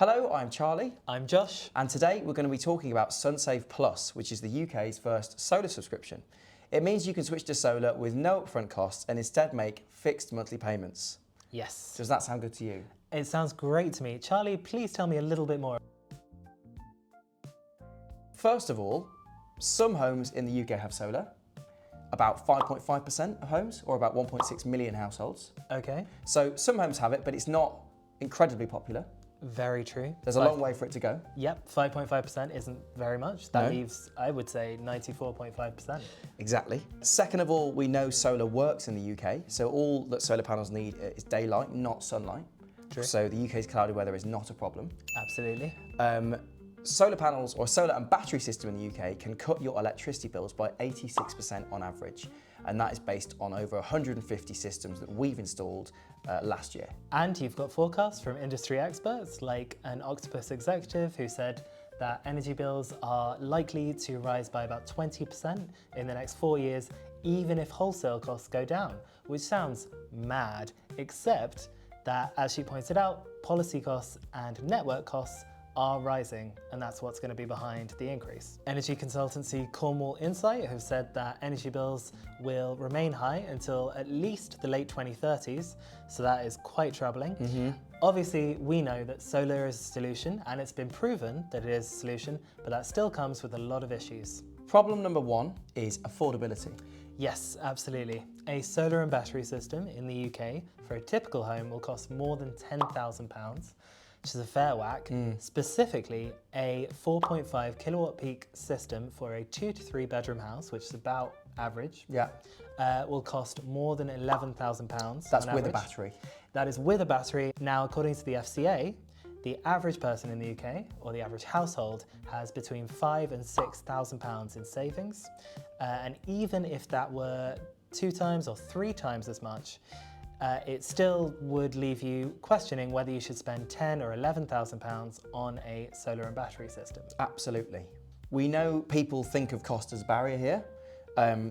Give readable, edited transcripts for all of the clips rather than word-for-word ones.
Hello, I'm Charlie, I'm Josh. and today we're going to be talking about Sunsave Plus, which is the UK's first solar subscription. It means you can switch to solar with no upfront costs and instead make fixed monthly payments. Yes. Does that sound good to you? It sounds great to me. Charlie, please tell me a little bit more. First of all, some homes in the UK have solar. About 5.5% of homes, or about 1.6 million households. Okay. So some homes have it, but it's not incredibly popular. Very true. There's a long way for it to go. Yep, 5.5% isn't very much. That No. leaves, I would say, 94.5%. Exactly. Second of all, we know solar works in the UK, so all that solar panels need is daylight, not sunlight. True. So the UK's cloudy weather is not a problem. Absolutely. Solar panels or solar and battery system in the UK can cut your electricity bills by 86% on average. And that is based on over 150 systems that we've installed last year. And you've got forecasts from industry experts like an Octopus executive who said that energy bills are likely to rise by about 20% in the next 4 years, even if wholesale costs go down, which sounds mad, except that, as she pointed out, policy costs and network costs are rising, and that's what's going to be behind the increase. Energy consultancy Cornwall Insight have said that energy bills will remain high until at least the late 2030s, so that is quite troubling. Obviously, we know that solar is a solution, and it's been proven that it is a solution, but that still comes with a lot of issues. Problem number one is affordability. Yes, absolutely. A solar and battery system in the UK for a typical home will cost more than £10,000. Which is a fair whack. Specifically, a 4.5 kilowatt peak system for a 2 to 3 bedroom house, which is about average, Yeah, will cost more than £11,000. that's on with a average. battery. That is with a battery. Now, according to the FCA, the average person in the UK, or the average household, has between £5,000 and £6,000 in savings. And even if that were 2 times or 3 times as much, it still would leave you questioning whether you should spend £10,000 or £11,000 on a solar and battery system. Absolutely. We know people think of cost as a barrier here.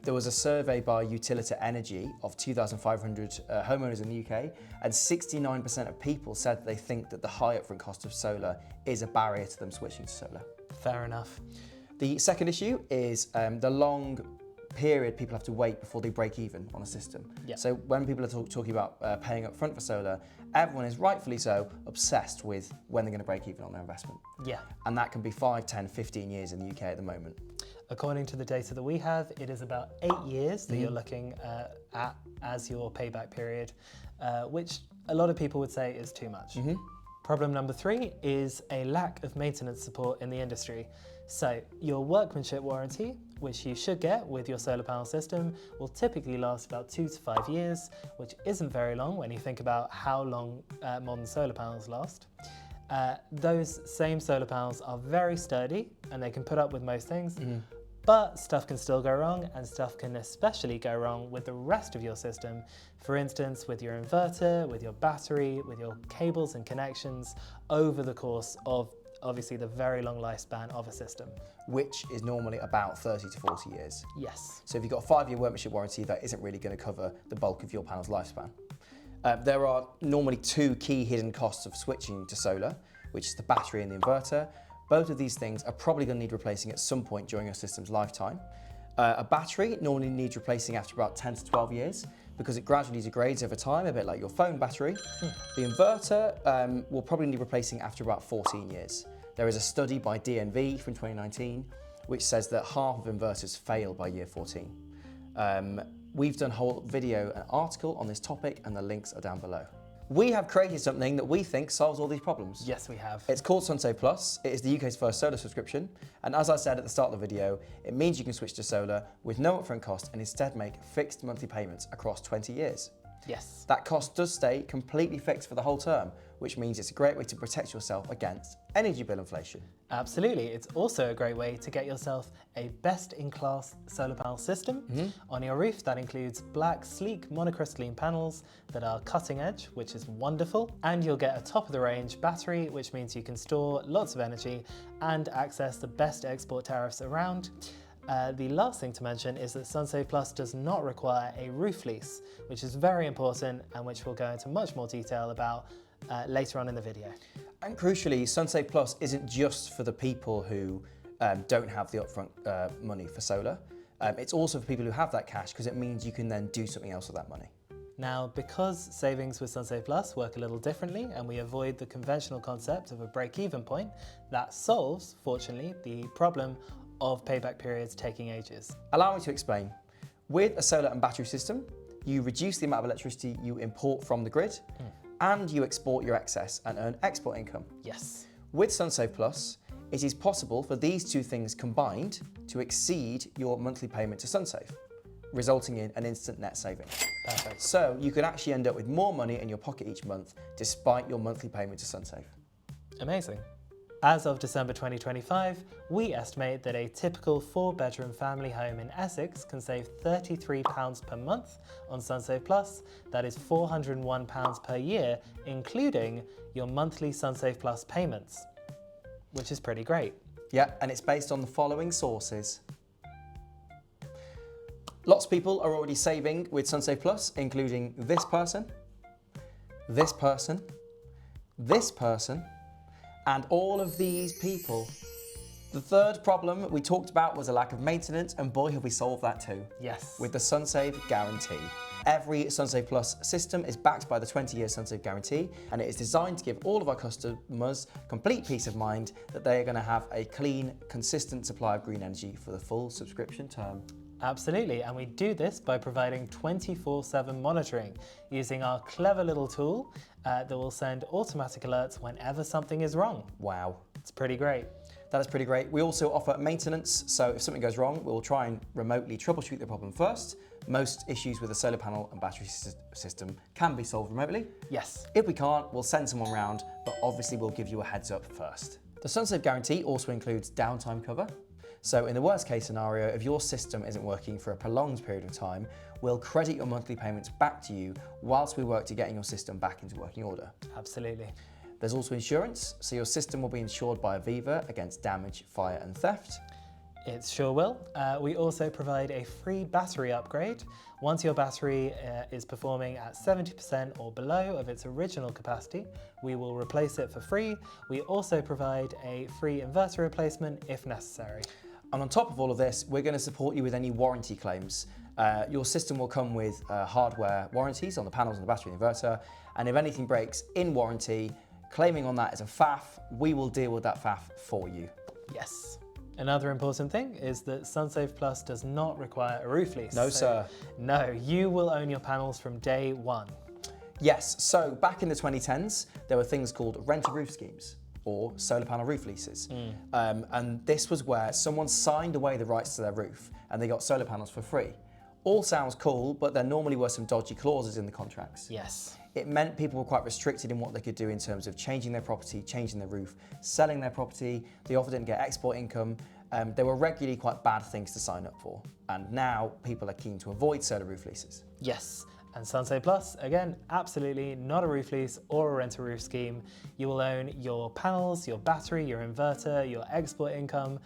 There was a survey by Utility Energy of 2,500 homeowners in the UK, and 69% of people said that they think that the high upfront cost of solar is a barrier to them switching to solar. Fair enough. The second issue is the long period people have to wait before they break even on a system. Yeah. So when people are talking about paying up front for solar, everyone is rightfully so obsessed with when they're going to break even on their investment. Yeah. And that can be 5, 10, 15 years in the UK at the moment. According to the data that we have, it is about 8 years that you're looking at as your payback period, which a lot of people would say is too much. Problem number 3 is a lack of maintenance support in the industry. So your workmanship warranty, which you should get with your solar panel system, will typically last about 2 to 5 years, which isn't very long when you think about how long modern solar panels last. Those same solar panels are very sturdy and they can put up with most things, but stuff can still go wrong, and stuff can especially go wrong with the rest of your system. For instance, with your inverter, with your battery, with your cables and connections over the course of obviously the very long lifespan of a system. Which is normally about 30 to 40 years. Yes. So if you've got a 5-year workmanship warranty, that isn't really going to cover the bulk of your panel's lifespan. There are normally 2 key hidden costs of switching to solar, which is the battery and the inverter. Both of these things are probably going to need replacing at some point during your system's lifetime. A battery normally needs replacing after about 10 to 12 years because it gradually degrades over time, a bit like your phone battery. The inverter will probably need replacing after about 14 years. There is a study by DNV from 2019 which says that half of inverters fail by year 14. We've done a whole video and article on this topic, and the links are down below. We have created something that we think solves all these problems. Yes, we have. It's called Sunsave Plus. It is the UK's first solar subscription. And as I said at the start of the video, it means you can switch to solar with no upfront cost and instead make fixed monthly payments across 20 years. Yes. That cost does stay completely fixed for the whole term, which means it's a great way to protect yourself against energy bill inflation. Absolutely. It's also a great way to get yourself a best-in-class solar panel system on your roof that includes black, sleek, monocrystalline panels that are cutting edge, which is wonderful. And you'll get a top-of-the-range battery, which means you can store lots of energy and access the best export tariffs around. The last thing to mention is that Sunsave Plus does not require a roof lease, which is very important and which we'll go into much more detail about later on in the video. And crucially, Sunsave Plus isn't just for the people who don't have the upfront money for solar. It's also for people who have that cash, because it means you can then do something else with that money. Now, because savings with Sunsave Plus work a little differently and we avoid the conventional concept of a break-even point, that solves, fortunately, the problem of payback periods taking ages. Allow me to explain. With a solar and battery system, you reduce the amount of electricity you import from the grid, and you export your excess and earn export income. Yes. With Sunsave Plus, it is possible for these two things combined to exceed your monthly payment to Sunsave, resulting in an instant net saving. Perfect. So you could actually end up with more money in your pocket each month despite your monthly payment to Sunsave. Amazing. As of December 2025, we estimate that a typical 4-bedroom family home in Essex can save £33 per month on Sunsave Plus. That is £401 per year, including your monthly Sunsave Plus payments, which is pretty great. Yeah, and it's based on the following sources. Lots of people are already saving with Sunsave Plus, including this person, this person, this person, and all of these people. The third problem we talked about was a lack of maintenance, and boy have we solved that too. Yes. With the Sunsave Guarantee. Every Sunsave Plus system is backed by the 20-year Sunsave Guarantee, and it is designed to give all of our customers complete peace of mind that they are going to have a clean, consistent supply of green energy for the full subscription term. Absolutely, and we do this by providing 24/7 monitoring using our clever little tool that will send automatic alerts whenever something is wrong. Wow. It's pretty great. That is pretty great. We also offer maintenance, so if something goes wrong, we'll try and remotely troubleshoot the problem first. Most issues with a solar panel and battery system can be solved remotely. Yes. If we can't, we'll send someone round, but obviously we'll give you a heads up first. The Sunsave Guarantee also includes downtime cover. So in the worst case scenario, if your system isn't working for a prolonged period of time, we'll credit your monthly payments back to you whilst we work to getting your system back into working order. Absolutely. There's also insurance, so your system will be insured by Aviva against damage, fire and theft. It sure will. We also provide a free battery upgrade. Once your battery is performing at 70% or below of its original capacity, we will replace it for free. We also provide a free inverter replacement if necessary. And on top of all of this, we're going to support you with any warranty claims. Your system will come with hardware warranties on the panels and the battery and inverter, and if anything breaks in warranty, claiming on that as a FAF, we will deal with that FAF for you. Yes. Another important thing is that Sunsave Plus does not require a roof lease. No, sir. No, you will own your panels from day one. Yes, so back in the 2010s, there were things called rent-a-roof schemes or solar panel roof leases. And this was where someone signed away the rights to their roof and they got solar panels for free. All sounds cool, but there normally were some dodgy clauses in the contracts. Yes. It meant people were quite restricted in what they could do in terms of changing their property, changing their roof, selling their property. They often didn't get export income. There were regularly quite bad things to sign up for. And now people are keen to avoid solar roof leases. Yes. And Sunsave Plus, again, absolutely not a roof lease or a rent-a-roof scheme. You will own your panels, your battery, your inverter, your export income,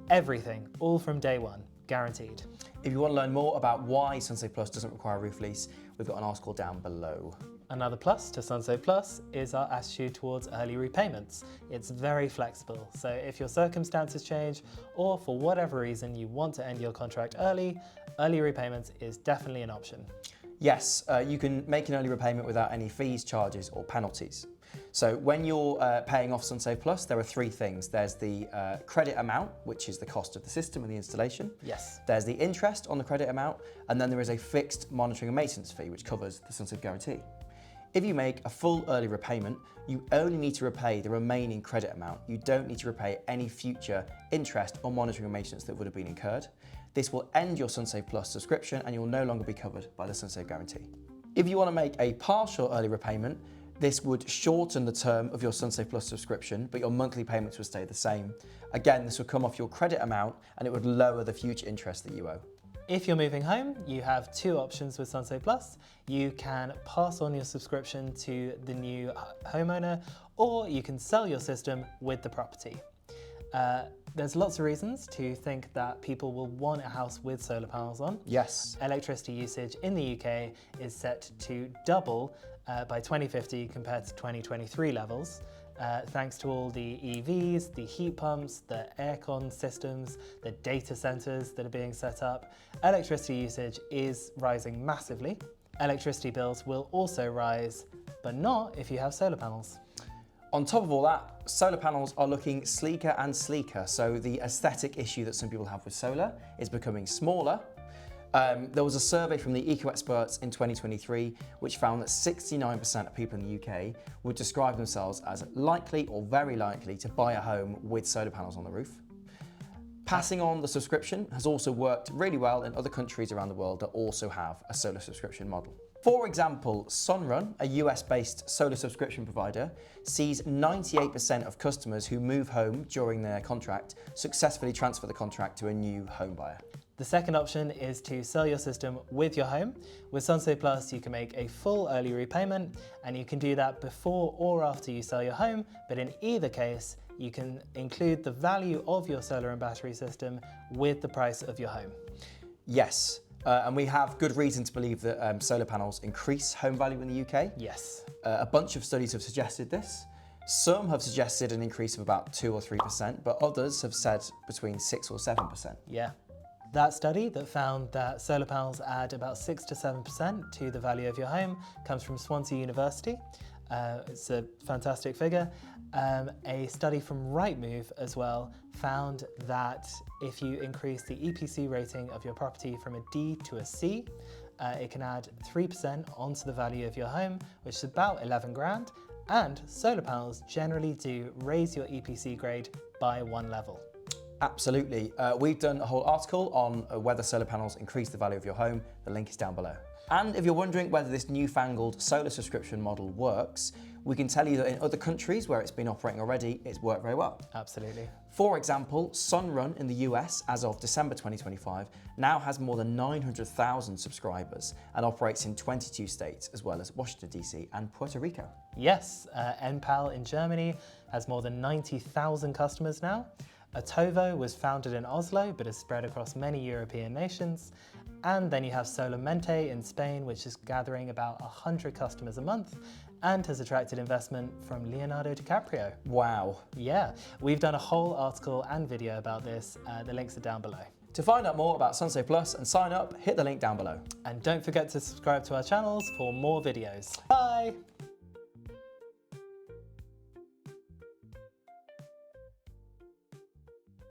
everything, all from day one, guaranteed. If you want to learn more about why Sunsave Plus doesn't require a roof lease, we've got an article down below. Another plus to Sunsave Plus is our attitude towards early repayments. It's very flexible, so if your circumstances change or for whatever reason you want to end your contract early repayments is definitely an option. Yes, you can make an early repayment without any fees, charges or penalties. So when you're paying off Sunsave Plus, there are three things. There's the credit amount, which is the cost of the system and the installation. Yes. There's the interest on the credit amount, and then there is a fixed monitoring and maintenance fee, which covers the Sunsave Guarantee. If you make a full early repayment, you only need to repay the remaining credit amount. You don't need to repay any future interest or monitoring and maintenance that would have been incurred. This will end your Sunsave Plus subscription and you'll no longer be covered by the Sunsave Guarantee. If you want to make a partial early repayment, this would shorten the term of your Sunsave Plus subscription, but your monthly payments would stay the same. Again, this would come off your credit amount and it would lower the future interest that you owe. If you're moving home, you have two options with Sunsave Plus. You can pass on your subscription to the new homeowner, or you can sell your system with the property. There's lots of reasons to think that people will want a house with solar panels on. Yes. Electricity usage in the UK is set to double by 2050 compared to 2023 levels, thanks to all the EVs, the heat pumps, the aircon systems, the data centers that are being set up. Electricity usage is rising massively. Electricity bills will also rise, but not if you have solar panels. On top of all that, solar panels are looking sleeker and sleeker. So the aesthetic issue that some people have with solar is becoming smaller. There was a survey from the Eco Experts in 2023, which found that 69% of people in the UK would describe themselves as likely or very likely to buy a home with solar panels on the roof. Passing on the subscription has also worked really well in other countries around the world that also have a solar subscription model. For example, Sunrun, a US-based solar subscription provider, sees 98% of customers who move home during their contract successfully transfer the contract to a new home buyer. The second option is to sell your system with your home. With Sunsave Plus, you can make a full early repayment, and you can do that before or after you sell your home, but in either case, you can include the value of your solar and battery system with the price of your home. Yes, and we have good reason to believe that solar panels increase home value in the UK. Yes. A bunch of studies have suggested this. Some have suggested an increase of about 2 or 3%, but others have said between 6 or 7%. Yeah. That study that found that solar panels add about 6 to 7% to the value of your home comes from Swansea University. It's a fantastic figure. A study from Rightmove as well found that if you increase the EPC rating of your property from a D to a C, it can add 3% onto the value of your home, which is about 11 grand. And solar panels generally do raise your EPC grade by 1 level. Absolutely. We've done a whole article on whether solar panels increase the value of your home. The link is down below. And if you're wondering whether this newfangled solar subscription model works, we can tell you that in other countries where it's been operating already, it's worked very well. Absolutely. For example, Sunrun in the US, as of December 2025, now has more than 900,000 subscribers and operates in 22 states, as well as Washington, DC and Puerto Rico. Yes, NPAL in Germany has more than 90,000 customers now. Otovo was founded in Oslo, but is spread across many European nations. And then you have Solamente in Spain, which is gathering about 100 customers a month and has attracted investment from Leonardo DiCaprio. Wow. Yeah, we've done a whole article and video about this. The links are down below. To find out more about Sunsave Plus and sign up, hit the link down below. And don't forget to subscribe to our channels for more videos. Bye!